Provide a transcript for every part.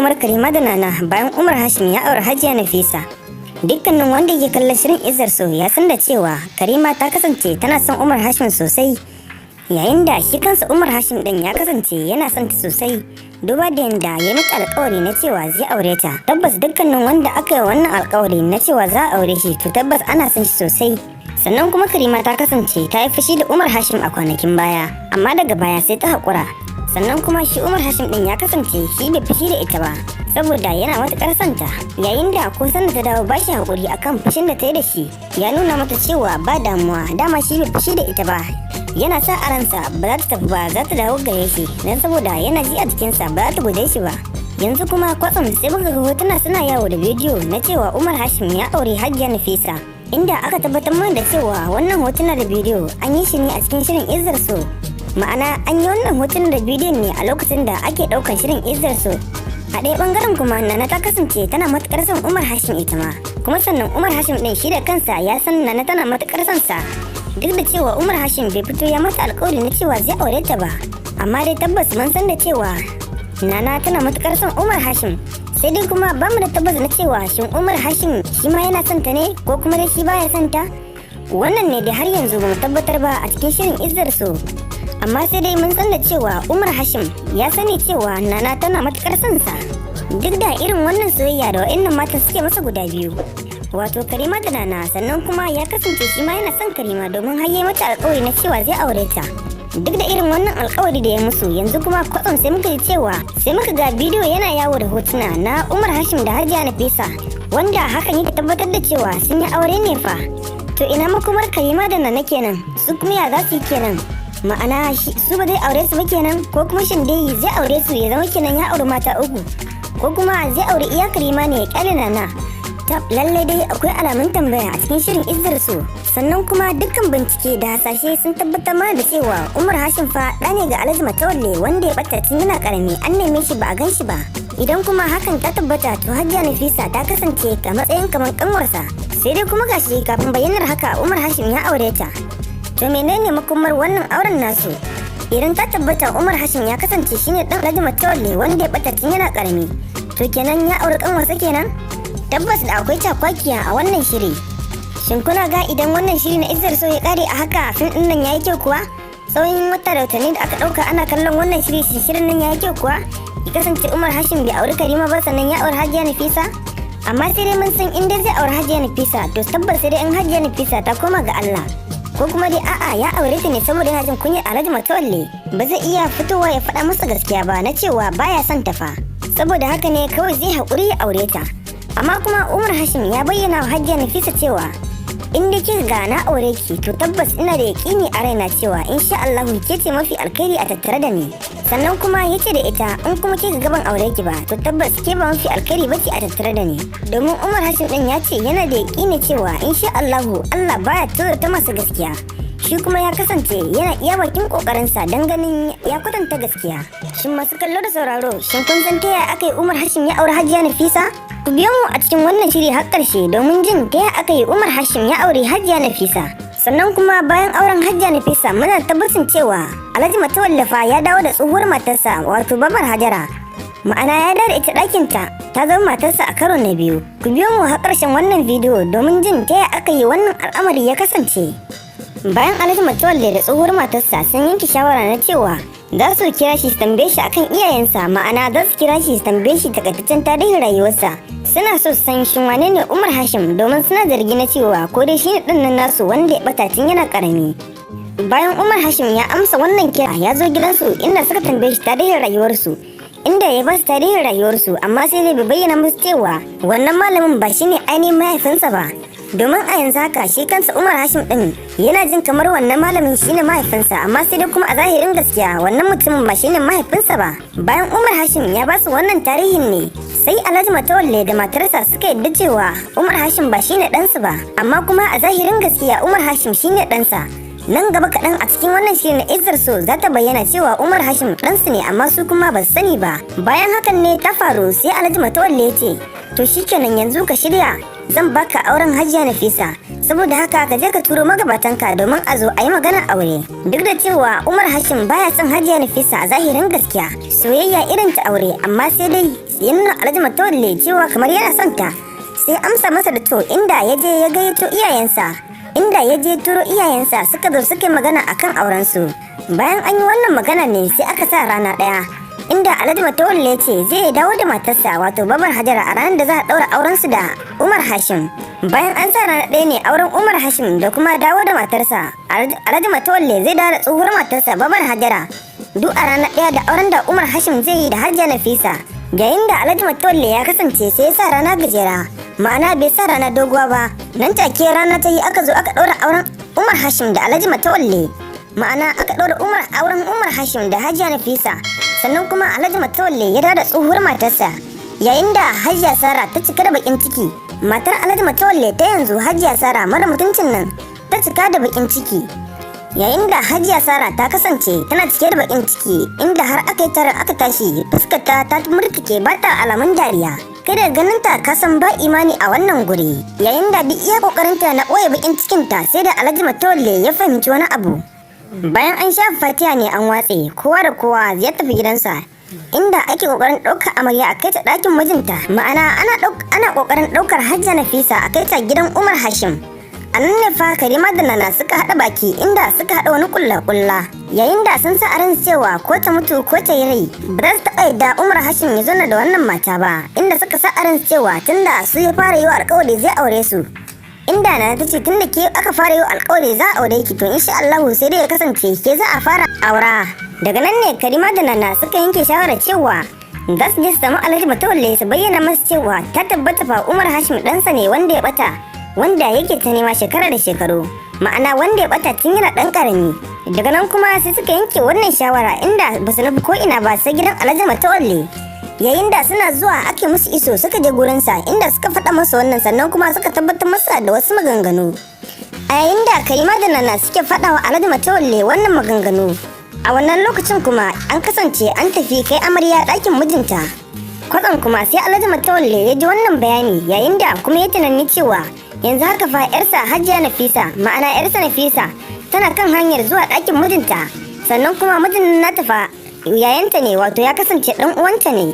makomar Karima da Nana bayan Umar Hashim ya aure Hajiya Nafisa. Dukkanin wanda yake kallon shirin Izzar So ya san da cewa Karima ta kasance tana son Umar Hashim sosai, yayin da shi kansa Umar Hashim din ya kasance yana son ta sosai, duba da yanda ya mata alƙawari na cewa zai aure ta. Tabbas dukkanin wanda aka yi wannan alƙawari na cewa za a aure shi to tabbas ana son shi sosai. Sannan kuma Karima ta kasance ta yi fushi da Umar Hashim a kwanakin baya, amma daga baya sai ta haƙura. Sannan kuma shi Umar Hashim din ya kasance shi bai fushi da ita ba, saboda yana matuƙar santa, yayin da ko sanda ta dawo bashi haƙuri akan fushin da ta yi da shi, ya nuna mata cewa ba damuwa, dama shi bai fushi da ita ba, yana sa a ransa ba za ta tafi ba, za ta dawo gare shi don saboda yana ji a jikinsa ba za ta guje shi ba. Yanzu kuma kwatsam sai muka ga hotuna suna yawo da bidiyo na cewa Umar Hashim ya aure Hajiya Nafisa, inda aka tabbatar mana da cewa wannan hotuna da bidiyo an yi shi ne a cikin shirin Izzar So. Ma'ana an yi wannan hotunan da bidiyon ne a lokacin da ake ɗaukar shirin Izzar So. A ɗaya ɓangaren kuma Nana ta kasance tana matuƙar son Umar Hashim ita ma, kuma sannan Umar Hashim ɗin shi da kansa ya san Nana tana matuƙar son sa, duk da cewa Umar Hashim bai fito ya mata alƙawari na cewa zai aure ta ba, amma dai tabbas mun san da cewa Nana tana matuƙar son Umar Hashim. Sai dai kuma ba mu da tabbas na cewa shin Umar Hashim shi ma yana son ta ne ko kuma dai shi baya son ta. Wannan ne dai har yanzu ba mu tabbatar ba a cikin shirin Izzar So. Amma sai dai mun san da cewa Umar Hashim ya sani cewa Nana tana matukar son sa, duk da irin wannan soyayya da wa'annan matan suke masa guda biyu, wato Karima da Nana. Sannan kuma ya kasance shi ma yana son Karima domin har yayi mata alƙawari na cewa zai aure ta. Duk da irin wannan alƙawari da ya musu, yanzu kuma kwatsam sai muka ga bidiyo yana yawo da hotuna na Umar Hashim da Hajiya Nafisa, wanda hakan yake tabbatar da cewa sun yi aure ne fa. To ina makomar Karima da Nana kenan, su kuma ya za su yi kenan? Ma'ana su ba zai aure su ba kenan, ko kuma shin dai zai aure su ya zama kenan ya aure mata uku, ko kuma zai aure iya Karima ne ya kyale Nana? Lallai dai akwai alamun tambaya a cikin shirin Izzar So. Sannan kuma dukkan bincike da hasashe sun tabbatar mana da cewa Umar Hashim fa ɗa ne ga Alhaji Matawalle wanda ya ɓata tun yana ƙarami, an neme shi ba a gan shi ba. Idan kuma hakan ta tabbata to Hajiya Nafisa ta kasance a matsayin kamar ƙanwarsa. Sai dai kuma gashi kafin bayyanar haka Umar Hashim ya aure ta. To menene makomar wannan auren nasu? Idan ta tabbata Umar Hashim ya kasance shine ɗan Alhaji Matawalle wanda ya ɓata tun yana ƙarami, to kenan ya aure ƙanwarsa kenan? Tabbas da akwai cakwakiya a wannan shiri. Shin kuna ga idan wannan shiri na Izzar So ya kare a haka fim din nan yayi kyau kuwa? Tsawon wata da watanni da aka dauka ana kallon wannan shiri, shirin nan yayi kyau kuwa? Ya kasance Umar Hashim bai aure Karima ba sannan ya aure Hajiya Nafisa? Amma sai dai mun san in dai zai aure Hajiya Nafisa to tabbas sai dai in Hajiya Nafisa ta koma ga Allah, ko kuma dai a'a ya aure ta ne saboda yana jin kunyar Alhaji Matawalle, ba zai iya fitowa ya faɗa masa gaskiya ba na cewa baya son ta fa, saboda haka ne kawai zai haƙuri ya aure ta. Amma kuma Umar Hashim ya bayyana wa Hajiya Nafisa cewa in dai kika ga na aure ki to tabbas ina da yaƙini a raina cewa insha Allah ke ce mafi alkhairi a tattare da ni. Sannan kuma yace da ita in kuma kika ga ban aure ki ba to tabbas ke ba mafi alkhairi bace a tattare da ni. Domin Umar Hashim din ya ce yana da yaƙini cewa insha Allah baya tozarta masa gaskiya. Shi kuma ya kasance yana iya bakin kokarinsa don ganin ya kwatanta gaskiya. Shin masu kallo da sauraro, shin kun san ta yaya aka yi Umar Hashim ya aure Hajiya Nafisa? Ku biyo mu a cikin wannan shiri har ƙarshe domin jin ta yaya aka yi Umar Hashim ya aure Hajiya Nafisa. Sannan kuma bayan auren Hajiya Nafisa muna tabbacin cewa Alhaji Matawalle fa ya dawo da tsohuwar matarsa wato Babar Hajara. Ma'ana ya dawo da ita ɗakinta, ta zama matarsa a karo na biyu. Ku biyo mu har ƙarshen wannan bidiyo domin jin ta yaya aka yi wannan al'amari ya kasance. Bayan Alhaji Matawalle da tsohuwar matarsa sun yanke shawara na cewa za su kira shi su tambaye shi akan iyayensa, ma'ana za su kira shi su tambaye shi takaitaccen tarihin rayuwarsa. Suna so su san shin wane ne Umar Hashim domin suna zargi na cewa ko dai shine ɗan nan nasu wanda ya ɓata tun yana ƙarami. Bayan Umar Hashim ya amsa wannan kira ya zo gidansu inda suka tambaye shi tarihin rayuwarsu, inda ya ba su tarihin rayuwarsu, amma sai dai bai bayyana musu cewa wannan malamin ba shine ainihin mahaifinsa ba. Domin a yanzu haka shi kansa Umar Hashim din yana jin kamar wannan malamin shine mahaifinsa, amma sai dai kuma a zahirin gaskiya wannan mutumin ba shine mahaifinsa ba. Bayan Umar Hashim ya ba su wannan tarihin ne sai Alhaji Matawalle da matarsa suka yadda cewa Umar Hashim ba shine ɗansu ba, amma kuma a zahirin gaskiya Umar Hashim shine ɗansa. Nan gaba kaɗan a cikin wannan shirin na Izzar So za ta bayyana cewa Umar Hashim ɗansu ne, amma su kuma ba su sani ba. Bayan hakan ne ta faru sai Alhaji Matawalle ya ce to shikenan yanzu ka shirya, zan baka auren Hajiya Nafisa, saboda haka ka je ka turo magabatanka domin a zo a yi maganar aure. Duk da cewa Umar Hashim baya son Hajiya Nafisa a zahirin gaskiya, soyayya irin ta aure, amma sai dai ya nuna Alhaji Matawalle cewa kamar yana son ta, sai amsa masa da to inda ya je ya gayyato iyayensa, inda ya je turo iyayensa suka zo suka yi magana akan auren su. Bayan an yi wannan magana ne sai aka sa rana ɗaya, inda Alhaji Matawalle ce zai dawo da matarsa wato Babar Hajara a ranar da za a ɗaura auren su da Umar Hashim. Bayan an sa rana ɗaya ne auren Umar Hashim da kuma dawo da matarsa, Alhaji Matawalle zai dawo da tsohuwar matarsa Babar Hajara duk a rana ɗaya da auren da Umar Hashim zai yi da Hajiya Nafisa. Yayin da Alhaji Matawalle ya kasance sai ya sa rana gajera, ma'ana bai sa rana doguwa ba. Nan take rana ta yi aka zo aka ɗaura auren Umar Hashim da Alhaji Matawalle, ma'ana aka ɗaura auren Umar Hashim da Hajiya Nafisa. Sannan kuma Alhaji Matawalle ya dawo da tsohuwar matarsa. Yayin da Hajiya Sara ta cika da bakin ciki, matar Alhaji Matawalle ta yanzu Hajiya Sara mara mutuncin nan ta cika da bakin ciki. Yayin da Hajiya Sara ta kasance tana cike da bakin ciki, inda har aka yi taron aka tashi fuskarta ta murtuke ba ta alamun dariya. Kai da ganin ta kasan ba imani a wannan guri. Yayin da duk iya kokarinta na ɓoye bakin cikinta sai da Alhaji Matawalle ya fahimci wani abu. Bayan an sha fatiya ne an watse, kowa da kowa ya tafi gidansa, inda ake kokarin ɗaukar amarya a kai ta ɗakin mijinta, ma'ana ana kokarin ɗaukar Hajiya Nafisa a kai ta gidan Umar Hashim. A nan ne fa Karima da Nana suka haɗa baki, inda suka haɗa wani kulla-kulla. Yayin da sun sa a ran cewa ko ta mutu ko ta yi rai ba za su taɓa yadda Umar Hashim ya zauna da wannan mata ba, inda suka sa a ran cewa tunda su ya fara yi wa alƙawari zai aure su. Inda Nana ta ce tunda ke aka fara yi wa alƙawari za a aure ki, to insha Allahu sai dai ya kasance ke za a fara aura. Daga nan ne Karima da Nana suka yanke shawarar cewa za su je su samu Alhaji Matawalle su bayyana masa cewa ta tabbata fa Umar Hashim ɗansa ne wanda ya ɓata, wanda yake ta nema shekara da shekaru, ma'ana wanda ya bata tun yana dan karami. Daga nan kuma sai suka yanke wannan shawara, inda ba su nufi ko ina ba sai gidan Alhaji Matawalle. Yayin da suna zuwa ake musu iso suka je gurinsa, inda suka faɗa masa wannan, sannan kuma suka tabbatar masa da wasu maganganu. A yayin da Karima da Nana suke faɗa wa Alhaji Matawalle wannan maganganu, a wannan lokacin kuma an kasance an tafi kai amarya ɗakin mijinta. Kwatsam kuma sai Alhaji Matawalle ya ji wannan bayani, yayin da kuma ya tunani cewa yanzu haka fa yarsa Hajiya Nafisa, ma'ana yarsa Nafisa tana kan hanyar zuwa ɗakin mijinta, sannan kuma mijin nata fa yayanta ne, wato ya kasance ɗan uwanta ne.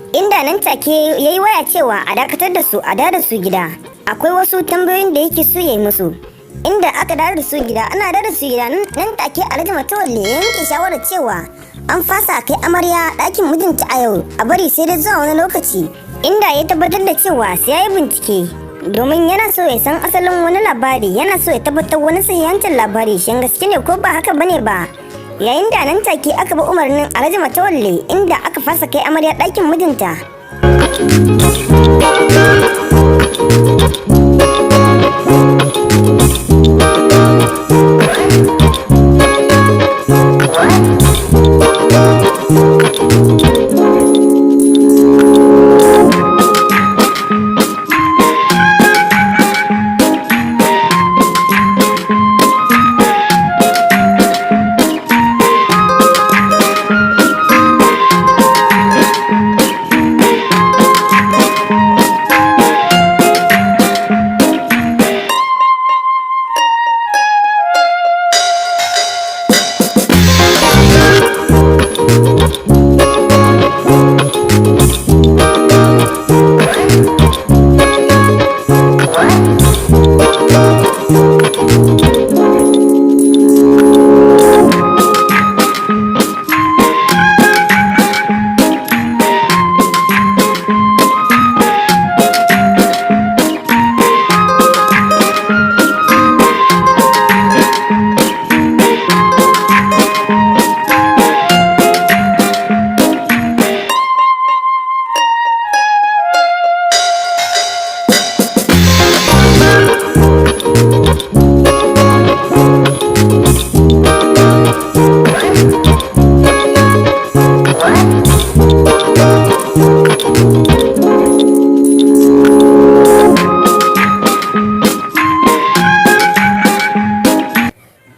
Inda nan take yayi waya cewa a dakatar da su, a dawo da su gida, akwai wasu tambayoyin da yake so yayi musu. Inda aka dawo da su gida, ana dawo da su gida nan take Alhaji Matawalle ya yanke shawarar cewa an fasa kai amarya ɗakin mijinta a yau, a bari sai dai zuwa wani lokaci. Inda ya tabbatar da cewa sai ya yi bincike, domin yana so ya san asalin wani labari, yana so ya tabbatar wani sahihancin labari shin gaske ne ko ba haka bane ba. Yayin da nan take aka bi umarnin Alhaji Matawalle, inda aka fasa kai amarya ɗakin mijinta.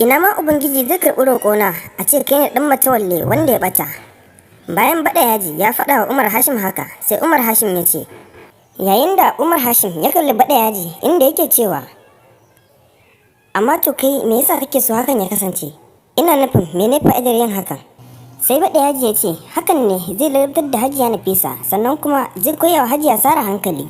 Ina ma Ubangiji zai karɓi roƙona a ce kai ne ɗan Matawalle wanda ya ɓata. Bayan Baɗa Yaji ya faɗa wa Umar Hashim haka, sai Umar Hashim ya ce, yayin da Umar Hashim ya kalli Baɗa Yaji inda yake cewa, amma to kai me yasa kake so hakan ya kasance? Ina nufin mene fa'idar yin hakan? Sai baɗa yaji ya ce hakan ne zai ladabtar da Hajiya Nafisa, sannan kuma zai koya wa Hajiya Sara hankali.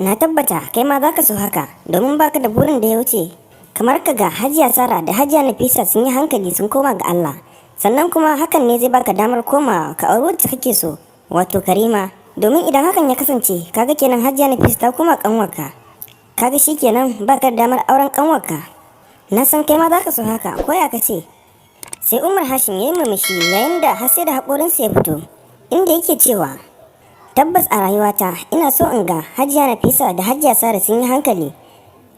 Na tabbata kai ma zaka so haka, domin baka da burin da ya wuce kamar ka ga Hajiya Sara da Hajiya Nafisa sun yi hankali sun koma ga Allah. Sannan kuma hakan ne zai baka damar komawa ka auri wacce kake so, wato Karima. Domin idan hakan ya kasance, kaga kenan Hajiya Nafisa ta koma kanwarka. Kaga shikenan baka da damar auren kanwarka. Na san kai ma zaka so haka, ko ya kace? Sai Umar Hashim ya yi murmushi yayin da har sai da haƙorinsa ya fito, inda yake cewa tabbas a rayuwata ina so in ga Hajiya Nafisa da Hajiya Sara sun yi hankali,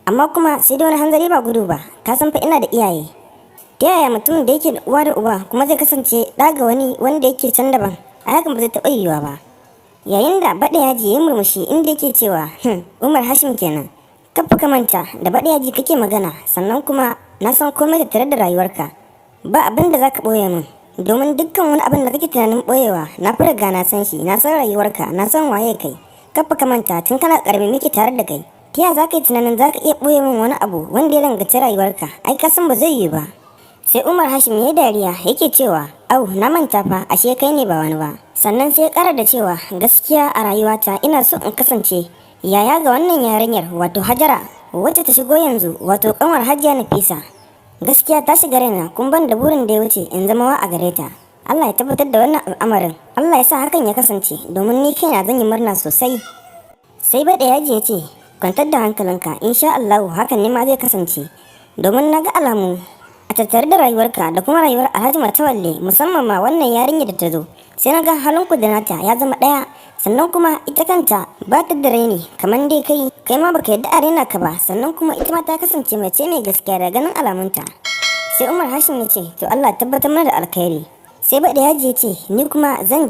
amma kuma sai da wani hanzari ba gudu ba. Ka san fa ina da iyaye. Ta yaya mutum da yake da uwa da uba kuma zai kasance ɗa ga wani wanda yake can daban? A hakan ba zai taɓa yiwuwa ba. Yayin da baɗa yaji ya yi murmushi inda yake cewa Umar Hashim kenan, kafa ka manta da baɗa yaji kake magana, sannan kuma na san komai da tare da rayuwarka. Ba abin da zaka ɓoye min, domin dukkan wani abin da kake tunanin ɓoyewa na fi riga na san shi. Na san rayuwarka, na san waye kai. Kafa ka manta tun kana ƙarami muke tare da kai. Ta yaya zaka yi tunanin zaka iya ɓoye min wani abu wanda ya danganci rayuwarka? Ai ka san ba zai yiwu ba. Sai Umar Hashim ya yi dariya yake cewa au na manta fa, ashe kai ne ba wani ba. Sannan sai ya ƙara da cewa gaskiya a rayuwata ina so in kasance yaya ga wannan yarinyar, wato Hajara wacce ta shigo yanzu, wato kanwar Hajiya Nafisa. Gaskiya ta shiga raina, kun ban da burin da ya wuce in zama wa a gare ta. Allah ya tabbatar da wannan al'amarin, Allah ya sa hakan ya kasance, domin ni kaina zan yi murna sosai. Sai baɗa yaji ya ce kwantar da hankalinka, insha Allahu hakan ne ma zai kasance, domin na ga alamu a tattare da rayuwarka da kuma rayuwar Alhaji Matawalle, musamman ma wannan yarinya da ta zo. Sai na ga halinku da nata ya zama ɗaya, sannan kuma ita kanta ba ta da raini kamar dai kai ma baka yadda a raina ka ba, sannan kuma ita ma ta kasance mace mai gaskiya da ganin alamunta. Sai Umar Hashim ya ce to Allah tabbatar mana da alkhairi. Sai baɗa yaji ya ce ni kuma zan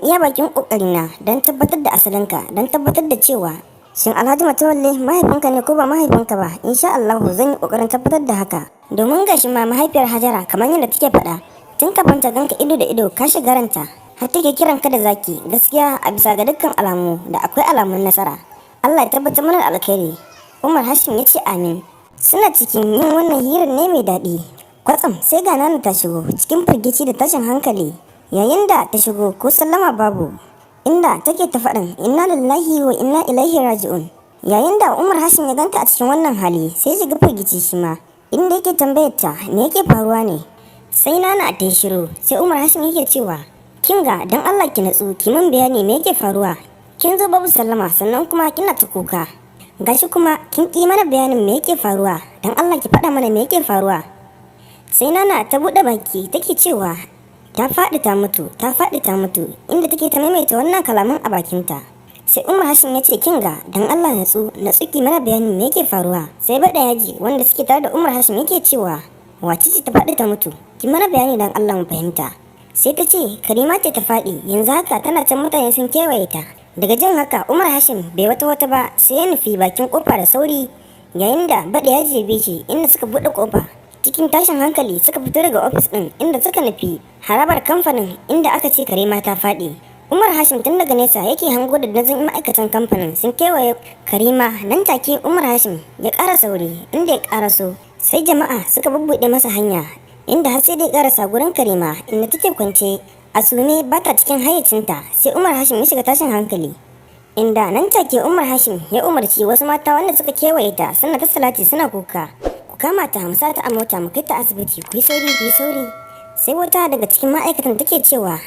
iya bakin kokarina don tabbatar da asalinka, don tabbatar da cewa shin Alhaji Matawalle mahaifinka ne ko ba mahaifinka ba. Insha Allah zan yi kokarin tabbatar da haka, domin gashi ma mahaifiyar Hajara kamar yadda take faɗa, tun kafin ta ganka ido da ido ka shiga ranta har take kiran ka da zaki. Gaskiya a bisa ga dukkan alamu da akwai alamun nasara. Allah ya tabbatar mana da alkhairi. Umar Hashim ya ce amin. Suna cikin yin wannan hirar ne mai daɗi, kwatsam sai ga Nana ta shigo cikin firgici da tashin hankali. Yayin da ta shigo ko sallama babu, inda take ta faɗin inna lillahi wa inna ilaihi raji'un. Yayin da Umar Hashim ya ganta a cikin wannan hali sai shiga firgici shi ma, inda yake tambayar ta me yake faruwa ne. Sai Nana ta yi shiru, sai Umar Hashim yake cewa kinga dan Allah ki natsu ki min bayani me yake faruwa. Kin zo babu sallama sannan kuma kina ta kuka, gashi kuma kin ki mana bayanin me yake faruwa. Dan Allah ki faɗa mana me yake faruwa. Sai Nana ta buɗe baki take cewa ta faɗi ta mutu, inda take ta maimaita wannan kalaman a bakinta. Sai Umar Hashim ya ce kinga dan Allah natsu ki mana bayanin me yake faruwa. Sai baɗa yaji wanda suke tare da Umar Hashim yake cewa wace ce ta faɗi ta mutu, ki mana bayani dan Allah mu fahimta. Sai ta ce Karima ce ta faɗi, yanzu haka tana can mutane sun kewaye ta. Daga jin haka Umar Hashim bai wata ba sai ya nufi bakin kofa da sauri, yayin da baɗa yaji ya bi shi inda suka buɗe kofa. Cikin tashin hankali suka fito daga ofis ɗin inda suka nufi harabar kamfanin inda aka ce Karima ta faɗi. Umar Hashim tun daga nesa yake hango da dazin ma'aikatan kamfanin sun kewaye Karima. Nan take Umar Hashim ya ƙara sauri, inda ya ƙaraso sai jama'a suka bubbuɗe masa hanya, inda har sai da ya ƙarasa gurin Karima inda take kwance a sume ba ta cikin hayyacinta. Sai Umar Hashim ya shiga tashin hankali, inda nan take Umar Hashim ya umarci wasu mata wanda suka kewaye ta suna ta salati suna kuka, kama ta hamsa ta a mota mu kai ta asibiti, ku yi sauri. Sai wata daga cikin ma'aikatan take cewa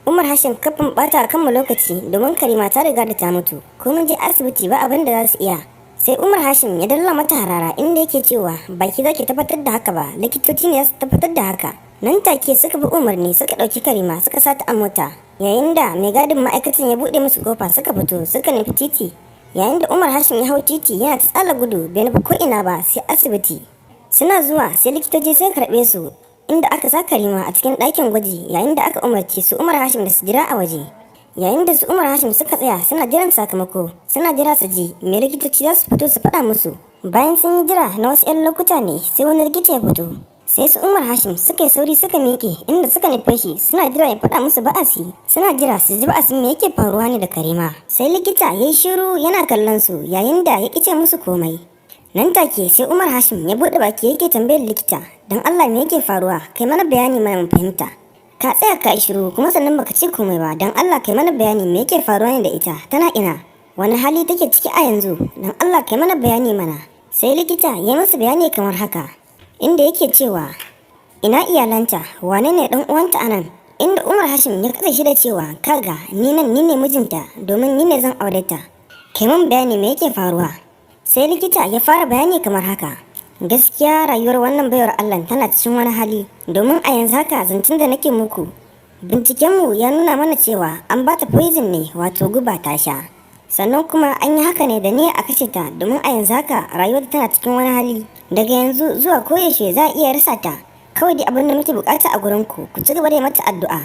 Umar Hashim kafin bata kanmu lokaci, domin Karima ta riga da ta mutu, ko mun je asibiti ba abin da za su iya. Sai Umar Hashim ya dalla mata harara inda yake cewa baki zaki tabbatar da haka ba, likitoci ne za su tabbatar da haka. Nan take suka bi umarni suka ɗauki Karima suka sa ta a mota, yayin da mai gadin ma'aikatan ya buɗe musu kofa suka fito suka nufi titi. Yayin da Umar Hashim ya hau titi yana ta tsala gudu bai nufi ko ina ba sai asibiti. Suna zuwa sai likitoci sai karɓe su, inda aka sa Karima a cikin ɗakin gwaji, yayin da aka umarci su Umar Hashim da su jira a waje. Yayin da su Umar Hashim suka tsaya suna jiran sakamako, suna jira su ji me likitoci za su fito su faɗa musu. Bayan sun yi jira na wasu 'yan lokuta ne sai wani likita ya fito. Sai su Umar Hashim suka yi sauri suka miƙe inda suka nufe shi, suna jira ya faɗa musu ba'asi, suna jira su ji ba'asin me yake faruwa ne da Karima. Sai likita ya yi shiru yana kallon su, yayin da ya ƙice musu komai. Nan take sai Umar Hashim ya buɗe baki yake tambayar likita dan Allah me yake faruwa, kai mana bayani mana mu fahimta. Ka tsaya ka yi shiru kuma sannan baka ce komai ba, don Allah kai mana bayani me yake faruwa ne da ita, tana ina, wani hali take ciki a yanzu, don Allah kai mana bayani mana. Sai likita ya yi masa bayani kamar haka, inda yake cewa ina iyalanta, wane ne dan uwanta anan, inda Umar Hashim ya katse shi da cewa kaga ni nan ni ne mijinta domin ni ne zan aure ta, kai mun bayani me yake faruwa. Sai likita ya fara bayani kamar haka, gaskiya rayuwar wannan baiwar Allah tana cikin wani hali, domin a yanzu haka zancen da nake muku bincikenmu ya nuna mana cewa an bata poison ne, wato guba ta sha, sannan kuma an yi haka ne da niyya a kashe ta, domin a yanzu haka rayuwar tana cikin wani hali, daga yanzu zuwa koyaushe za a iya rasa ta. Kawai dai abin da muke bukata a gurin ku ci gaba da mata addu'a,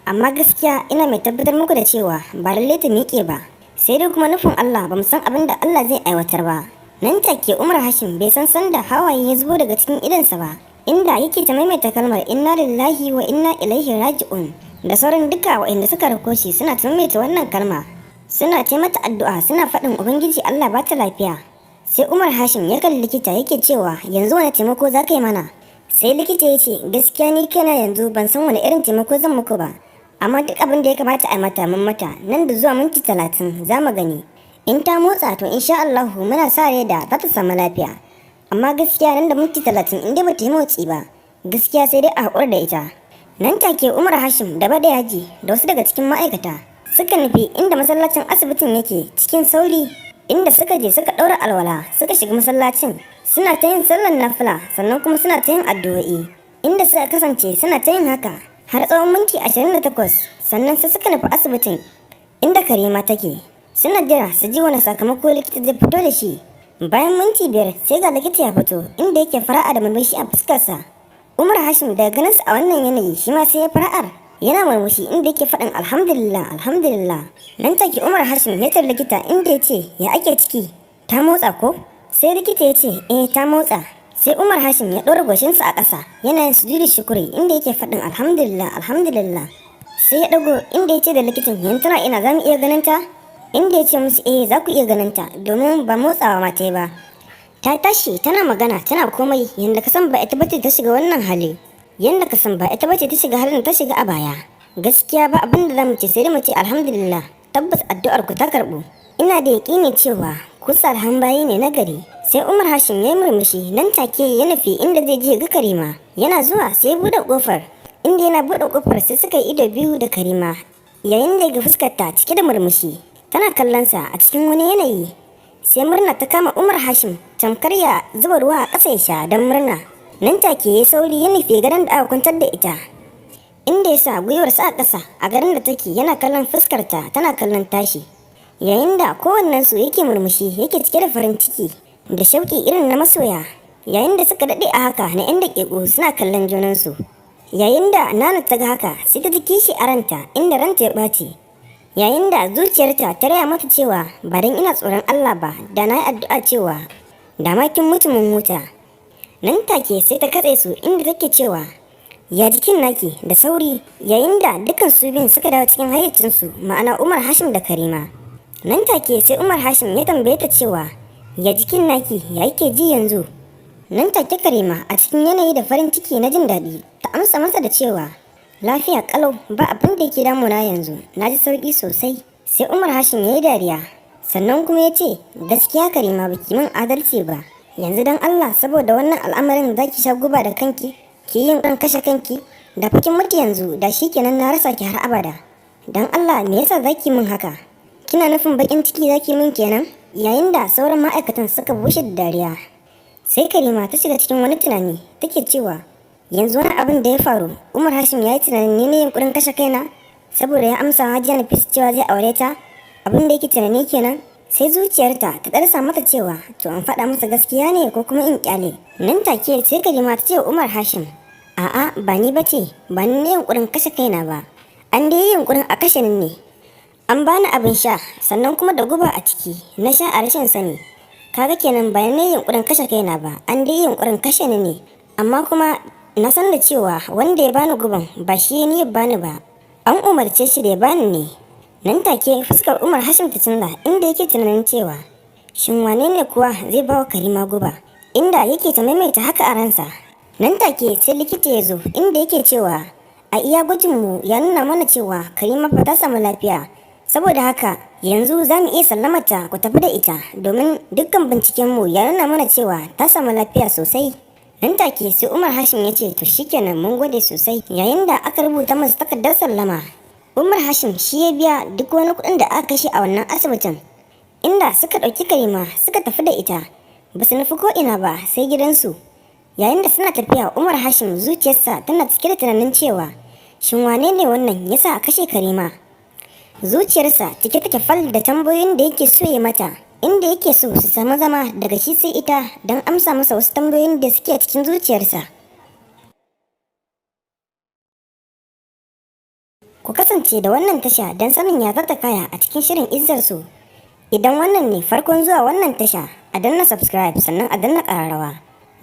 amma gaskiya ina mai tabbatar muku da cewa ba lalle ta miƙe ba, sai dai kuma nufin Allah ba mu san abin da Allah zai aiwatar ba. Nan take Umar Hashim bai san sanda hawaye ya zubo daga cikin idansa ba, inda yake ta maimaita kalmar inna lillahi wa inna ilaihi raji'un, da sauran duka waɗanda suka rako shi suna ta maimaita wannan kalma, suna ta mata addu'a, suna faɗin ubangiji Allah ba ta lafiya. Sai Umar Hashim ya kalli likita yake cewa yanzu wani taimako za ka yi mana. Sai likita ya ce gaskiya ni kaina yanzu ban san wani irin taimako zan muku ba, amma duk abin da ya kamata a mata mun mata, nan da zuwa minti 30 za mu gani. In ta motsa to insha Allah muna sa rai da za ta samu lafiya, amma gaskiya nan da minti 30 in dai ba ta yi motsi ba, gaskiya sai dai a haƙura da ita. Nan take Umar Hashim da bada yaji da wasu daga cikin ma'aikata suka nufi inda masallacin asibitin yake cikin sauri, inda suka je suka ɗaura alwala suka shiga masallacin, suna ta yin sallar nafila sannan kuma suna ta yin addu'o'i, inda suka kasance suna ta yin haka har tsawon minti 28, sannan sai suka nufi asibitin inda Karima take, suna jira su ji wani sakamako likita zai fito da shi. Bayan minti 5 sai ga likita ya fito inda yake fara'a da murmushi a fuskarsa. Umar Hashim daga ganinsa a wannan yanayi shi ma sai ya fara'ar yana murmushi inda yake faɗin alhamdulillah alhamdulillah. Nan take Umar Hashim ya tar likita inda ya ce ya ake ciki, ta motsa ko? Sai likita ya ce ta motsa. Sai Umar Hashim ya ɗora goshinsa a ƙasa yana yin sujudi shukuri inda yake faɗin alhamdulillah alhamdulillah. Sai ya ɗago inda ya ce da likitan yanzu tana ina za mu iya ganin ta? Inda ya ce musu za ku iya ganin ta domin ba motsawa ma ta yi ba. Ta tashi tana magana tana komai yadda ka san ba ita bace ta shiga wannan hali, yadda ka san ba ita bace ta shiga halin ta shiga a baya. Gaskiya ba abin da za mu ce sai dai mu ce alhamdulillah, tabbas addu'ar ku ta karɓu. Ina da yaƙini cewa ku salihan bayi ne na gari. Sai Umar Hashim ya yi murmushi nan take ya nufi inda zai je ga Karima. Yana zuwa sai ya buɗe ƙofar, inda yana buɗe ƙofar sai suka yi ido biyu da Karima, yayin da ga fuskarta cike da murmushi tana kallonsa a cikin wani yanayi. Sai murna ta kama Umar Hashim tamkar ya zuba ruwa a ƙasa ya sha don murna. Nan take ya sauri ya nufi gadon da aka kwantar da ita, inda ya sa gwiwarsa a ƙasa a garin da take yana kallon fuskarta tana kallon tashi, yayin da kowannensu yake murmushi yake cike da farin ciki da shauƙi irin na masoya. Yayin da suka daɗe a haka na 'yan daƙiƙu suna kallon junansu, yayin da Nana ta ga haka sai ta ji kishi a ranta inda ranta ya ɓaci, yayin da zuciyarta ta raya mata cewa ba dan ina tsoron Allah ba da na yi addu'a cewa da makin mutumin huta. Nan take sai ta katse su inda take cewa ya jikin naki da sauri, yayin da dukkan su biyun suka dawo cikin hayyacinsu, ma'ana Umar Hashim da Karima. Nan take sai Umar Hashim ya tambaye ta cewa ya jikin naki ya yake ji yanzu. Nan take Karima a cikin yanayi da farin ciki na jin daɗi ta amsa masa da cewa lafiya kalau, ba abin da yake damuna yanzu, na ji sauki sosai. Sai Umar Hashim ya yi dariya sannan kuma ya ce gaskiya Karima baki min adalci ba, yanzu dan Allah saboda wannan al'amarin za ki sha guba da kanki ki yin ɗan kashe kanki, da fakin mutu yanzu da shi kenan na rasa ki har abada. Dan Allah me yasa za ki min haka, kina nufin bakin ciki za ki min kenan? Yayin da sauran ma'aikatan suka bushe da dariya, sai Karima ta shiga cikin wani tunani take cewa yanzu wani abin da ya faru Umar Hashim ya yi tunanin ne yunkurin kashe kaina saboda ya amsa Hajiya Nafisa cewa zai aure ta, abin da yake tunani kenan. Sai zuciyarta ta darsa mata cewa to an faɗa masa gaskiya ne ko kuma in kyale. Nan take sai Karima ta ce wa Umar Hashim a'a ba ni bace, ba ni ne yunkurin kashe kaina ba, an dai yi yunkurin a kashe ni ne. An bani abin sha sannan kuma da guba a ciki na sha a rashin sani, kaga kenan ba ni ne yunkurin kashe kaina ba, an dai yi yunkurin kashe ni ne. Amma kuma na san da cewa wanda ya bani guban ba shi ne ya bani ba, an umarce shi da ya bani ne. Nan take fuskar Umar Hashim ta canza inda yake tunanin cewa shin wane ne kuwa zai bawa Karima guba, inda yake ta maimaita haka a ransa. Nan take sai likita ya zo inda yake cewa a iya gwajinmu ya nuna mana cewa Karima fa ta samu lafiya. Saboda haka yanzu za mu iya sallamata ku tafi da ita domin dukkan bincikenmu ya nuna mana cewa ta samu lafiya sosai. Nan take sai Umar Hashim ya ce to shikenan mun gode sosai. Yayin da aka rubuta masa takardar sallama, Umar Hashim shi ya biya duk wani kuɗin da aka kashe a wannan asibitin, inda suka ɗauki Karima suka tafi da ita. Ba su nufi ko ina ba sai gidansu. Yayin da suna tafiya, Umar Hashim zuciyarsa tana cike da tunanin cewa shin wane ne wannan yasa a kashe Karima? Zuciyarsa cike take fal da tambayoyin da yake so ya mata, inda yake so su samu zama daga shi sai ita don amsa masa wasu tambayoyin da suke cikin zuciyarsa. Ku kasance da wannan tasha don sanin ya zata kaya a cikin shirin Izzar So. Idan wannan ne farkon zuwa wannan tasha, a danna subscribe sannan a danna ƙararrawa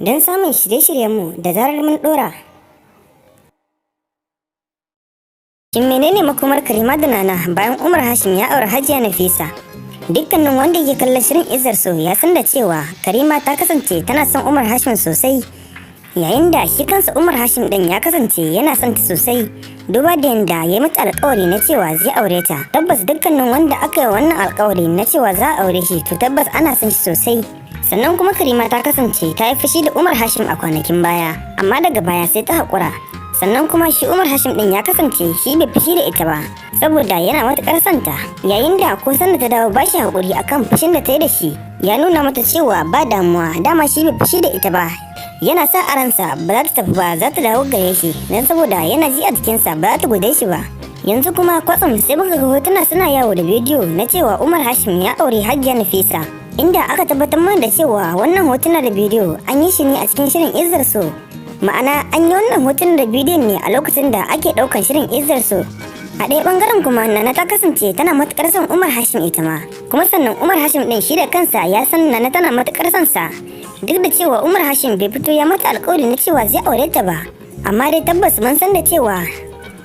don samun shirye-shiryenmu da zarar mun ɗora. Shin menene makomar Karima da Nana bayan Umar Hashim ya aure Hajiya Nafisa? Dukkanin wanda yake kallon shirin Izzar So ya san da cewa Karima ta kasance tana son Umar Hashim sosai, yayin da shi kansa Umar Hashim din ya kasance yana son ta sosai, duba da yanda ya mata alƙawari na cewa zai aure ta. Tabbas dukkanin wanda aka yi wannan alƙawari na cewa za a aure shi to tabbas ana son shi sosai. Sannan kuma Karima ta kasance ta yi fushi da Umar Hashim a kwanakin baya, amma daga baya sai ta haƙura. Sannan kuma shi Umar Hashim din ya kasance shi bai fushi da ita ba saboda yana matuƙar santa, yayin da ko sanda ta dawo bashi haƙuri akan fushin da ta yi da shi, ya nuna mata cewa ba damuwa, dama shi bai fushi da ita ba, yana sa a ransa ba za ta tafi ba, za ta dawo gare shi don saboda yana ji a jikinsa ba za ta gode shi ba. Yanzu kuma kwatsam sai muka ga hotuna suna yawo da bidiyo na cewa Umar Hashim ya aure Hajiya Nafisa, inda aka tabbatar mana da cewa wannan hotuna da bidiyo an yi shi ne a cikin shirin Izzar So. Ma'ana an yi wannan hoton da bidiyon ne a lokacin da ake ɗaukan shirin Izzar So. A ɗaya ɓangaren kuma Nana ta kasance tana matuƙar son Umar Hashim ita ma, kuma sannan Umar Hashim ɗin shi da kansa ya san Nana tana matuƙar son sa, duk da cewa Umar Hashim bai fito ya mata alƙawari na cewa zai aure ta ba, amma dai tabbas mun san da cewa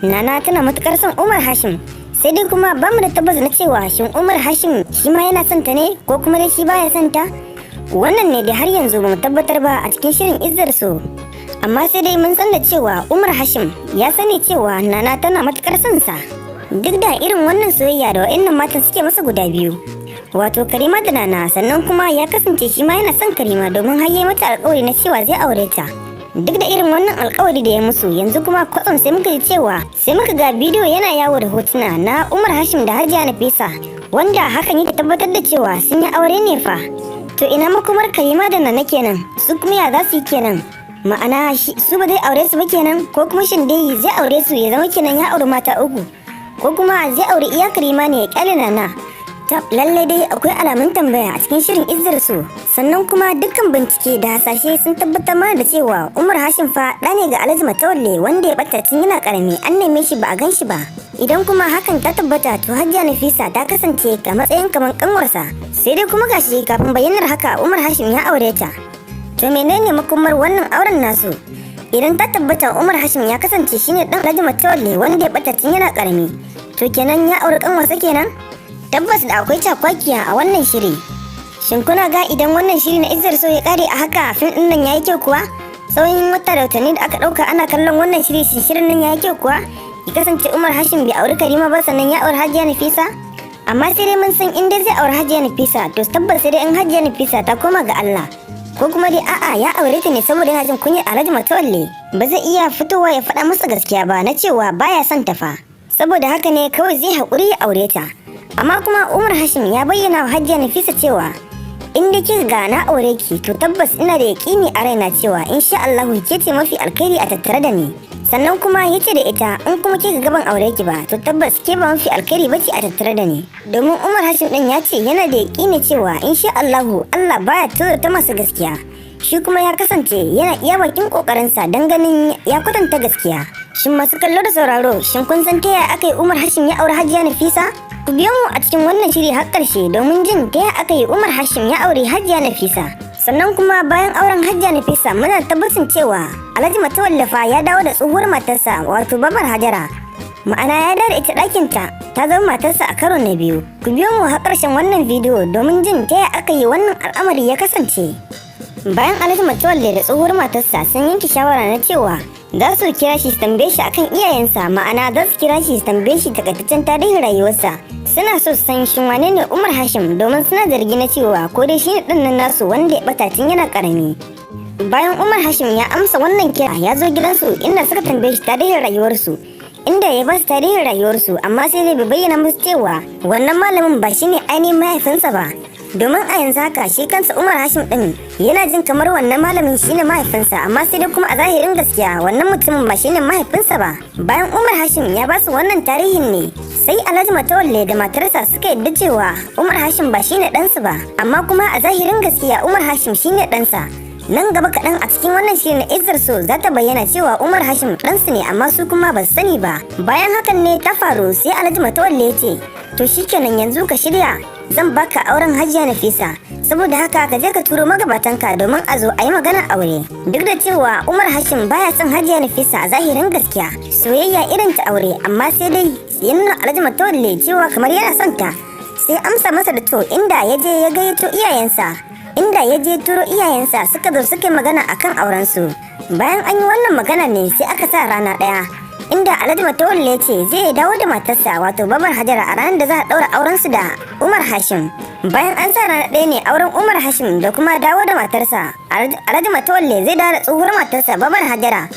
Nana tana matuƙar son Umar Hashim. Sai dai kuma ba mu da tabbas na cewa shin Umar Hashim shi ma yana son ta ne ko kuma dai shi baya son ta. Wannan ne dai har yanzu ba mu tabbatar ba a cikin shirin Izzar So. Amma sai dai mun san da cewa Umar Hashim ya sani cewa Nana tana matukar son sa, duk da irin wannan soyayya da wa'annan matan suke masa guda biyu, wato Karima da Nana. Sannan kuma ya kasance shi ma yana son Karima domin har yayi mata alƙawari na cewa zai aure ta. Duk da irin wannan alƙawari da ya musu, yanzu kuma kwatsam sai muka ji cewa sai muka ga bidiyo yana yawo da hotuna na Umar Hashim da Hajiya Nafisa, wanda hakan yake tabbatar da cewa sun yi aure ne fa. To ina makomar Karima da Nana kenan, su kuma ya za su yi kenan? Ma'ana su ba zai aure su ba kenan, ko kuma shin dai zai aure su ya zama kenan ya aure mata uku, ko kuma zai aure iya Karima ne ya kyale Nana? Lallai dai akwai alamun tambaya a cikin shirin Izzar So. Sannan kuma dukkan bincike da hasashe sun tabbatar mana da cewa Umar Hashim fa ɗa ne ga Alhaji Matawalle wanda ya ɓata tun yana ƙarami, an neme shi ba a gan shi ba. Idan kuma hakan ta tabbata to Hajiya Nafisa ta kasance a matsayin kamar ƙanwarsa, sai dai kuma gashi kafin bayyanar haka Umar Hashim ya aure ta. To menene makomar wannan auren nasu? Idan ta tabbata Umar Hashim ya kasance shine dan Alhaji Matawalle wanda ya bata tun yana karami, to kenan ya aure kanwarsa kenan? Tabbas da akwai cakwakiya a wannan shiri. Shin kuna ga idan wannan shiri na Izzar So ya kare a haka, fim din nan yayi kyau kuwa? Tsawon wata da watanni da aka dauka ana kallon wannan shiri, shin shirin nan yayi kyau kuwa? Ya kasance Umar Hashim bai aure Karima ba sannan ya aure Hajiya Nafisa? Amma sai dai mun san in dai zai aure Hajiya Nafisa, to tabbas sai dai in Hajiya Nafisa ta koma ga Allah, ko kuma dai a'a ya aure ta ne saboda yana jin kunyar Alhaji Matawalle, ba zai iya fitowa ya faɗa masa gaskiya ba na cewa baya son ta fa, saboda haka ne kawai zai haƙuri ya aure ta. Amma kuma Umar Hashim ya bayyana wa Hajiya Nafisa cewa in dai kika ga na aure ki, to tabbas ina da yaƙini a raina cewa insha Allah ke ce mafi alkhairi a tattare da ni. Sannan kuma yace da ita in kuma kika ga ban aure ki ba, to tabbas ke ba mafi alkhairi bace a tattare da ni. Domin Umar Hashim din ya ce yana da yaƙini cewa insha Allah Allah baya ta masa gaskiya. Shi kuma ya kasance yana iya bakin kokarinsa don ganin ya kwatanta gaskiya. Shin masu kallo da sauraro, shin kun san ta yaya aka yi Umar Hashim ya aure Hajiya Nafisa? Ku biyo mu a cikin wannan shiri har ƙarshe domin jin ta yaya aka yi Umar Hashim ya aure Hajiya Nafisa. Sannan kuma bayan auren Hajiya Nafisa muna tabbacin cewa Alhaji Matawalle fa ya dawo da tsohuwar matarsa wato Babar Hajara. Ma'ana ya dawo da ita ɗakinta, ta zama matarsa a karo na biyu. Ku biyo mu har ƙarshen wannan bidiyo domin jin ta yaya aka yi wannan al'amari ya kasance. Bayan Alhaji Matawalle da tsohuwar matarsa sun yanke shawara na cewa za su kira shi su tambaye shi akan iyayensa, ma'ana za su kira shi su tambaye shi takaitaccen tarihin rayuwarsa. Suna so su san shin wane ne Umar Hashim, domin suna zargi na cewa ko dai shine ɗan nan nasu wanda ya ɓata tun yana ƙarami. Bayan Umar Hashim ya amsa wannan kira, ya zo gidansu inda suka tambaye shi tarihin rayuwarsu, inda ya ba su tarihin rayuwarsu, amma sai dai bai bayyana musu cewa wannan malamin ba shine ainihin mahaifinsa ba. Domin a yanzu haka shi kansa Umar Hashim din yana jin kamar wannan malamin shine mahaifinsa, amma sai dai kuma a zahirin gaskiya wannan mutumin ba shine mahaifinsa ba. Bayan Umar Hashim ya ba su wannan tarihin ne, sai Alhaji Matawalle da matarsa suka yadda cewa Umar Hashim ba shine ɗansu ba, amma kuma a zahirin gaskiya Umar Hashim shine ɗansa. Nan gaba kaɗan a cikin wannan shirin na Izzar So za ta bayyana cewa Umar Hashim ɗansu ne, amma su kuma ba su sani ba. Bayan hakan ne ta faru, sai Alhaji Matawalle ya ce, to shikenan yanzu ka shirya, zan baka auren Hajiya Nafisa, saboda haka ka je ka turo magabatanka domin a zo a yi maganar aure. Duk da cewa Umar Hashim baya son Hajiya Nafisa a zahirin gaskiya, soyayya irin ta aure, amma sai dai ya nuna Alhaji Matawalle cewa kamar yana son ta, sai amsa masa da to, inda ya je ya gayyato iyayensa, inda ya je turo iyayensa suka zo suka yi magana akan aurensu. Bayan an yi wannan magana ne sai aka sa rana ɗaya, inda Alhaji Matawalle ya ce zai dawo da matarsa wato Babar Hajara a ranar da za a ɗaura aurensu da Umar Hashim. Bayan an sa rana ɗaya ne auren Umar Hashim da kuma dawo da matarsa, Alhaji Matawalle zai dawo da tsohuwar matarsa Babar Hajara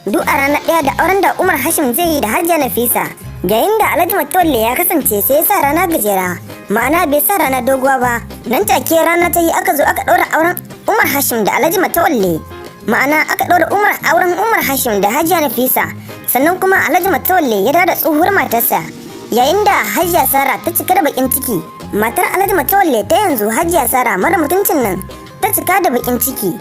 duk a rana ɗaya da auren da Umar Hashim zai yi da Hajiya Nafisa. Yayin da Alhaji Matawalle ya kasance sai ya sa rana gajera, ma'ana bai sa rana doguwa ba. Nan take rana ta yi aka zo aka ɗaura auren Umar Hashim da Alhaji Matawalle, ma'ana aka ɗaura auren Umar Hashim da Hajiya Nafisa. Sannan kuma Alhaji Matawalle ya dawo da tsohuwar matarsa. Yayin da Hajiya Sara ta cika da bakin ciki, matar Alhaji Matawalle ta yanzu Hajiya Sara mara mutuncin nan ta cika da bakin ciki.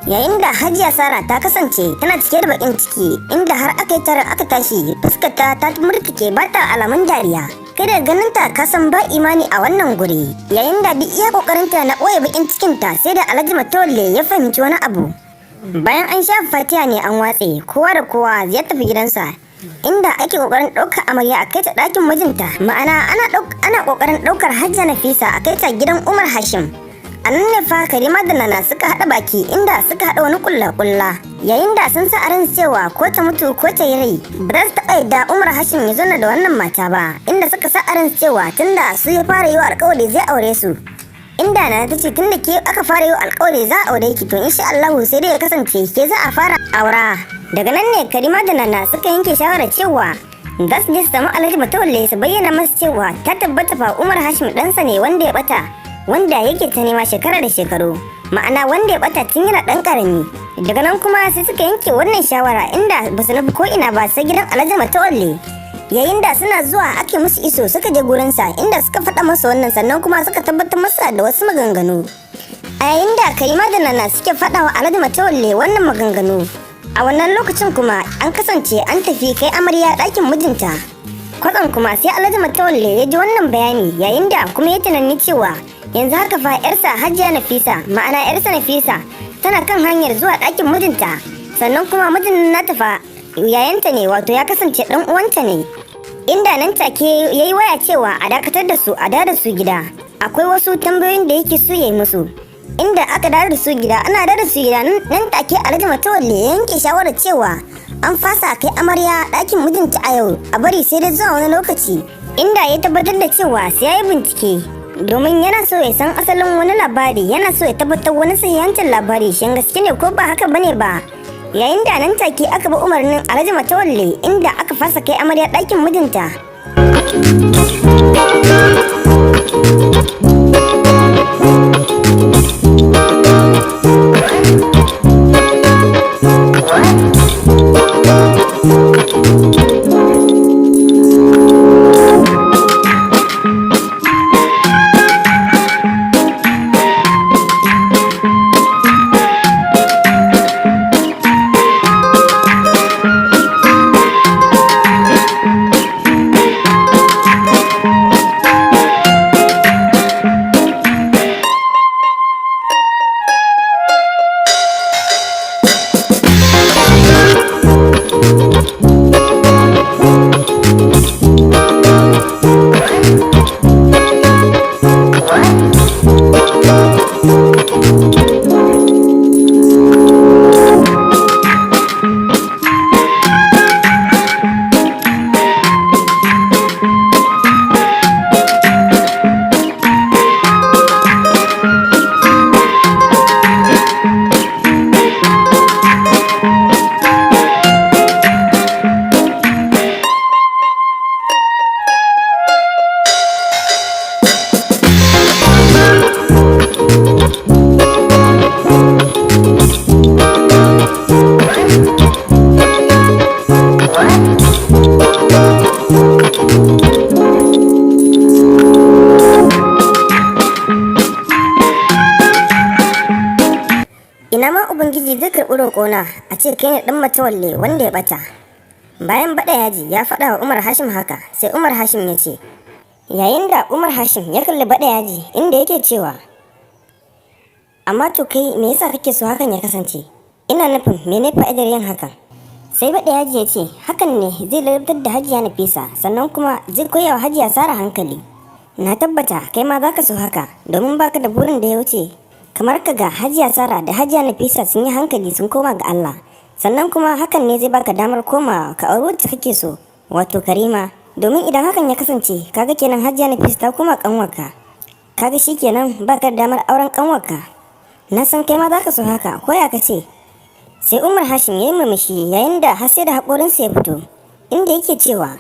Yayin da Hajiya Sara ta kasance tana cike da bakin ciki, inda har aka yi taron aka tashi, fuskarta ta murtuke ba ta alamun dariya. Kai da ganinta ka san ba imani a wannan guri. Yayin da duk iya kokarinta na ɓoye bakin cikinta, sai da Alhaji Matawalle ya fahimci wani abu. Bayan an sha fatiya ne an watse, kowa da kowa ya tafi gidansa, inda ake kokarin ɗaukar amarya a kai ta ɗakin mijinta, ma'ana ana kokarin ɗaukar Hajiya Nafisa a kai ta gidan Umar Hashim. A nan ne fa Karima da Nana suka haɗa baki, inda suka haɗa wani kulla-kulla, yayin da sun sa a ran cewa ko ta mutu ko ta yi rai ba za su taɓa yadda Umar Hashim ya zauna da wannan mata ba, inda suka sa a ran cewa tunda su ya fara yi wa alƙawari zai aure su. Inda Nana ta ce tunda ke aka fara yi wa alƙawari za a aure ki, to insha Allah sai dai ya kasance ke za a fara aura. Daga nan ne Karima da Nana suka yanke shawarar cewa za su je su samu Alhaji Matawalle su bayyana masa cewa ta tabbata fa Umar Hashim ɗansa ne wanda ya ɓata, wanda yake ta nema shekara da shekaru, ma'ana wanda ya ɓata tun yana ɗan ƙarami. Daga nan kuma sai suka yanke wannan shawara, inda ba su nufi ko ina ba sai gidan Alhaji Matawalle. Yayin da suna zuwa ake musu iso suka je gurinsa, inda suka faɗa masa wannan, sannan kuma suka tabbatar masa da wasu maganganu. A yayin da Karima da Nana suke faɗa wa Alhaji Matawalle wannan maganganu, a wannan lokacin kuma an kasance an tafi kai amarya ɗakin mijinta. Kwatsam kuma sai Alhaji Matawalle ya ji wannan bayani, yayin da kuma ya tunani cewa yanzu haka fa yarsa Hajiya Nafisa, ma'ana yarsa Nafisa tana kan hanyar zuwa ɗakin mijinta, sannan kuma mijin nata fa yayanta ne, wato ya kasance ɗan uwanta ne. Inda nan take yayi waya cewa a dakatar da su, a da su gida, akwai wasu tambayoyin da yake so yayi musu. Inda aka dawo da su gida, ana da su gida, nan take Alhaji Matawalle ya yanke shawarar cewa an fasa kai amarya ɗakin mijinta a yau, a bari sai dai zuwa wani lokaci. Inda ya tabbatar da cewa sai ya yi bincike, domin yana so ya san asalin wani labari, yana so ya tabbatar wani sahihancin labari shin gaske ne ko ba haka bane ba. Yayin da nan take aka bi umarnin Alhaji Matawalle, inda aka fasa kai amarya ɗakin mijinta. suna a ce kai ne dan Matawalle wanda ya bata. Bayan Bada Yaji ya faɗa wa Umar Hashim haka, sai Umar Hashim ya ce, yayin da Umar Hashim ya kalli Bada Yaji inda yake cewa, amma to kai me yasa kake so hakan ya kasance? Ina nufin mene fa'idar yin hakan? Sai Bada Yaji ya ce, hakan ne zai ladabtar da Hajiya Nafisa, sannan kuma zai koya wa Hajiya Sara hankali. Na tabbata kai ma zaka so haka, domin baka da burin da ya wuce kamar ka ga Hajiya Sara da Hajiya Nafisa sun yi hankali sun koma ga Allah. Sannan kuma hakan ne zai baka damar komawa ka auri wacce kake so, wato Karima. Domin idan hakan ya kasance, kaga kenan Hajiya Nafisa ta koma kanwarka. Kaga shikenan baka da damar auren kanwarka. Na san kai ma zaka so haka, ko ya kace? Sai Umar Hashim ya yi murmushi yayin da har sai da haƙorinsa ya fito, inda yake cewa,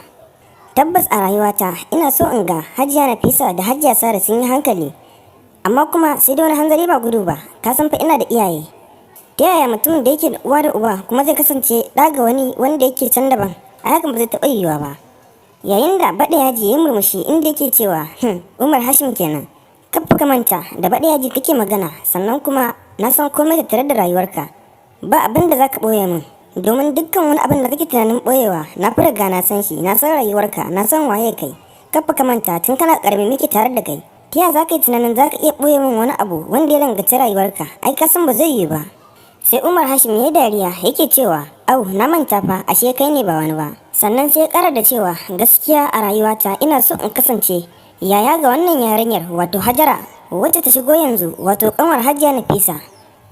tabbas a rayuwata ina so in ga Hajiya Nafisa da Hajiya Sara sun yi hankali, amma kuma sai da wani hanzari ba gudu ba. Ka san fa ina da iyaye. Ta yaya mutumin da yake da uwa da uba kuma zai kasance ɗa ga wani wanda yake can daban? A hakan ba zai taɓa yiwuwa ba. Yayin da Bada Yaji ya yi murmushi inda yake cewa, Umar Hashim kenan. Kafa ka manta da Bada Yaji kake magana, sannan kuma na san komai da tare da rayuwarka. Ba abin da zaka ɓoye min, domin dukkan wani abin da kake tunanin ɓoyewa na fi riga na san shi, na san rayuwarka, na san waye kai. Kafa ka manta tun kana ƙarami muke tare da kai. Ta yaya zaka yi tunanin zaka iya ɓoye min wani abu wanda ya danganci rayuwarka? Ai ka san ba zai yiwu ba. Sai Umar Hashim ya yi dariya yake cewa, au na manta fa, ashe kai ne ba wani ba. Sannan sai ya ƙara da cewa, gaskiya a rayuwata ina so in kasance yaya ga wannan yarinyar, wato Hajara, wacce ta shigo yanzu, wato kanwar Hajiya Nafisa.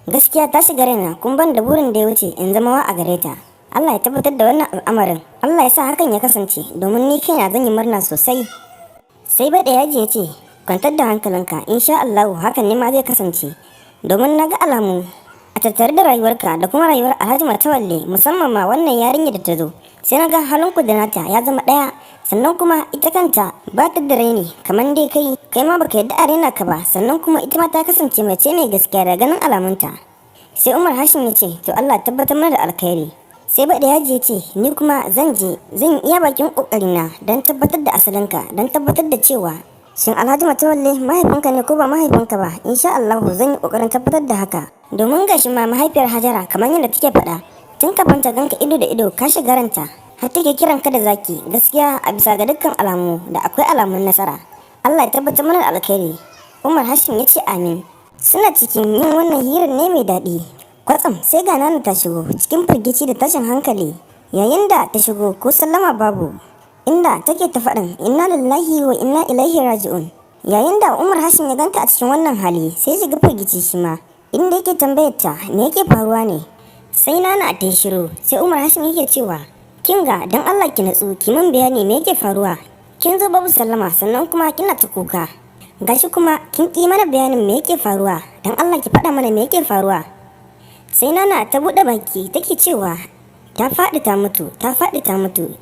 Gaskiya ta shiga raina, kun ban da burin da ya wuce in zama wa a gare ta. Allah ya tabbatar da wannan al'amarin, Allah ya sa hakan ya kasance, domin ni kaina zan yi murna sosai. Sai Bada Yaji ya ce, kwantar da hankalinka, insha Allah hakan ne ma zai kasance, domin na ga alamu a tattare da rayuwarka da kuma rayuwar Alhaji Matawalle, musamman ma wannan yarinya da ta zo. Sai na ga halinku da nata ya zama ɗaya, sannan kuma ita kanta ba ta da raini kamar dai kai ma baka yadda a raina ka ba, sannan kuma ita ma ta kasance mace mai gaskiya da ganin alamunta. Sai Umar Hashim ya ce, to Allah tabbatar mana da alkhairi. Sai Bada Yaji ya ce, ni kuma zan iya bakin kokarina don tabbatar da asalinka, don tabbatar da cewa shin Alhaji Matawalle mahaifinka ne ko ba mahaifinka ba. Insha Allah zan yi kokarin tabbatar da haka, domin gashi ma mahaifiyar Hajara kamar yadda take faɗa, tun kafin ta ganka ido da ido ka shiga ranta, har take kiran ka da zaki. Gaskiya a bisa ga dukkan alamu da akwai alamun nasara. Allah ya tabbatar mana da alkhairi. Umar Hashim ya ce amin. Suna cikin yin wannan hirar ne mai daɗi, kwatsam sai ga Nana ta shigo cikin firgici da tashin hankali. Yayin da ta shigo ko sallama babu, inda take ta faɗin inna lillahi wa inna ilaihi raji'un. Yayin da Umar Hashim ya ganta a cikin wannan hali, sai shiga firgici shi ma, inda yake tambayar ta me yake faruwa ne. Sai Nana ta yi shiru, sai Umar Hashim yake cewa, kinga dan Allah ki natsu, ki min bayani me yake faruwa. Kin zo babu sallama, sannan kuma kina ta kuka, gashi kuma kin ki mana bayanin me yake faruwa. Dan Allah ki faɗa mana me yake faruwa. Sai Nana ta buɗe baki take cewa ta faɗi ta mutu,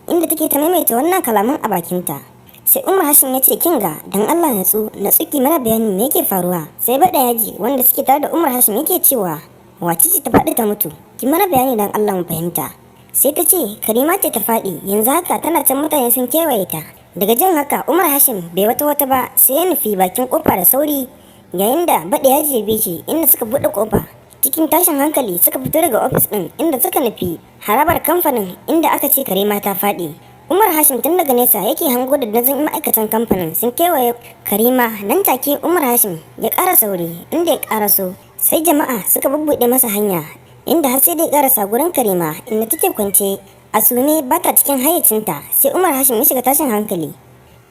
inda take ta maimaita wannan kalaman a bakinta. Sai Umar Hashim ya ce, kinga dan Allah natsu ki mana bayanin me yake faruwa. Sai Bada Yaji wanda suke tare da Umar Hashim yake cewa, wace ce ta faɗi ta mutu? Ki mana bayani dan Allah mu fahimta. Sai ta ce, Karima ce ta faɗi, yanzu haka tana can mutane sun kewaye ta. Daga jin haka Umar Hashim bai wata ba, sai ya nufi bakin kofa da sauri, yayin da Bada Yaji ya bi shi inda suka buɗe kofa. Cikin tashin hankali suka fito daga ofis ɗin, inda suka nufi harabar kamfanin inda aka ce Karima ta faɗi. Umar Hashim tun daga nesa yake hango da dazan ma'aikatan kamfanin sun kewaye Karima. Nan take Umar Hashim ya ƙara sauri, inda ya ƙaraso sai jama'a suka bubbuɗe masa hanya, inda har sai da ya ƙarasa gurin Karima inda take kwance a sume ba ta cikin hayyacinta. Sai Umar Hashim ya shiga tashin hankali,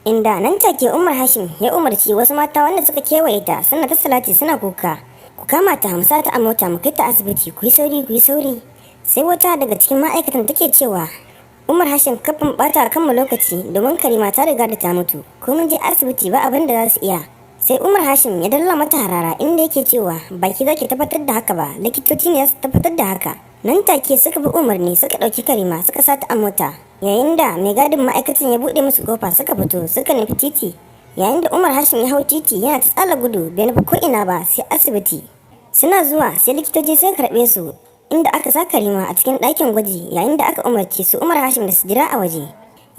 inda nan take Umar Hashim ya umarci wasu mata wanda suka kewaye ta suna ta salati suna kuka, ku kama ta hamsa ta a mota mu kai ta asibiti, ku yi sauri. Sai wata daga cikin ma'aikatan take cewa, Umar Hashim kafin bata kanmu lokaci, domin Karima ta riga da ta mutu, ko mun je asibiti ba abin da za su iya. Sai Umar Hashim ya dalla mata harara inda yake cewa, baki zaki tabbatar da haka ba, likitoci ne za su tabbatar da haka. Nan take suka bi umarni suka ɗauki Karima suka sa ta a mota, yayin da mai gadin ma'aikacin ya buɗe musu kofa suka fito suka nufi titi. Yayin da Umar Hashim ya hau titi yana ta tsala gudu, bai nufi ko ina ba sai asibiti. Suna zuwa sai likitoci suka karɓe su, inda aka sa Karima a cikin ɗakin gwaji, yayin da aka umarci su Umar Hashim da su jira a waje.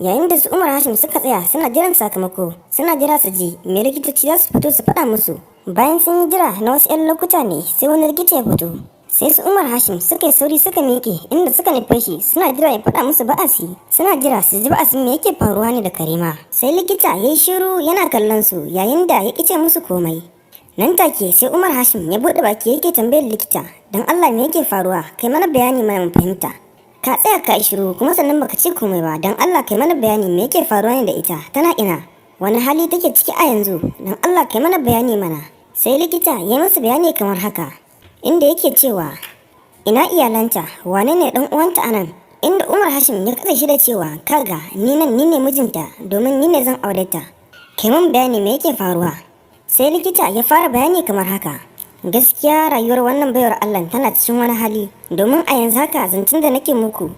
Yayin da su Umar Hashim suka tsaya suna jiran sakamako, suna jira su ji me likitoci za su fito su faɗa musu. Bayan sun yi jira na wasu 'yan lokuta ne sai wani likita ya fito, Sai su Umar Hashim suka yi sauri suka miƙe inda suka nufe shi suna jira ya faɗa musu ba'asi. Suna jira su ji ba'asin me yake faruwa ne da Karima. Sai likita ya yi shiru yana kallon su yayin da ya ƙice musu komai. Nan take sai Umar Hashim ya buɗe baki yake tambayar likita, don Allah me yake faruwa, kai mana bayani mana mu fahimta. Ka tsaya ka yi shiru kuma sannan baka ce komai ba, don Allah kai mana bayani me yake faruwa ne da ita, tana ina, wani hali take ciki a yanzu, don Allah kai mana bayani mana. Sai likita ya masa bayani kamar haka, inda yake cewa ina iyalanta, wane ne dan uwanta anan, inda Umar Hashim ya katse shi da cewa kaga ni nan ni ne mijinta domin ni ne zan aure ta, kai mun bayani me yake faruwa. Sai likita ya fara bayani kamar haka, gaskiya rayuwar wannan baiwar Allah tana cikin wani hali, domin a yanzu haka zancen da nake muku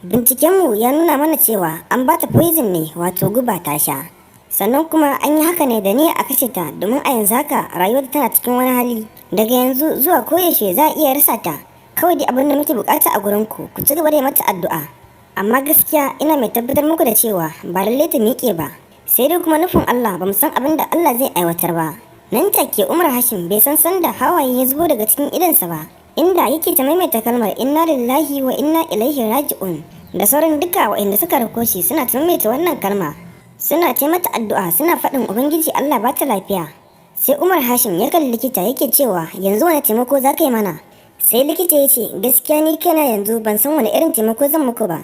bincikenmu ya nuna mana cewa an bata poison ne, wato guba ta sha, sannan kuma an yi haka ne da ni a kashe ta, domin a yanzu haka rayuwar tana cikin wani hali, daga yanzu zuwa koyaushe za a iya rasa ta. Kawai dai abin da muke bukata a gurin ku ci gaba da mata addu'a, amma gaskiya ina mai tabbatar muku da cewa ba lallai ta miƙe ba, sai dai kuma nufin Allah ba mu san abin da Allah zai aiwatar ba. Nan take Umar Hashim bai san sanda hawaye ya zubo daga cikin idansa ba, inda yake ta maimaita kalmar inna lillahi wa inna ilaihi raji'un, da sauran duka waɗanda suka rako shi suna ta maimaita wannan kalma, suna ta mata addu'a suna faɗin ubangiji Allah ba ta lafiya. Sai Umar Hashim ya kalli likita yake cewa yanzu wani taimako za ka yi mana. Sai likita ya ce gaskiya ni kaina yanzu ban san wani irin taimako zan muku ba,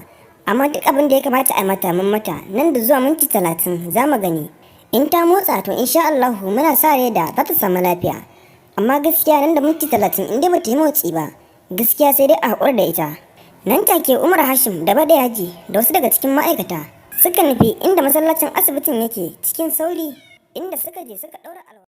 amma duk abin da ya kamata a mata mun mata, nan da zuwa minti 30 za mu gani. In ta motsa to insha Allah muna sa rai da za ta samu lafiya, amma gaskiya nan da minti 30 in dai bata yi motsi ba, gaskiya sai dai a haƙura da ita. Nan take Umar Hashim da bada yaji da wasu daga cikin ma'aikata suka nufi inda masallacin asibitin yake cikin sauri, inda suka je suka ɗaura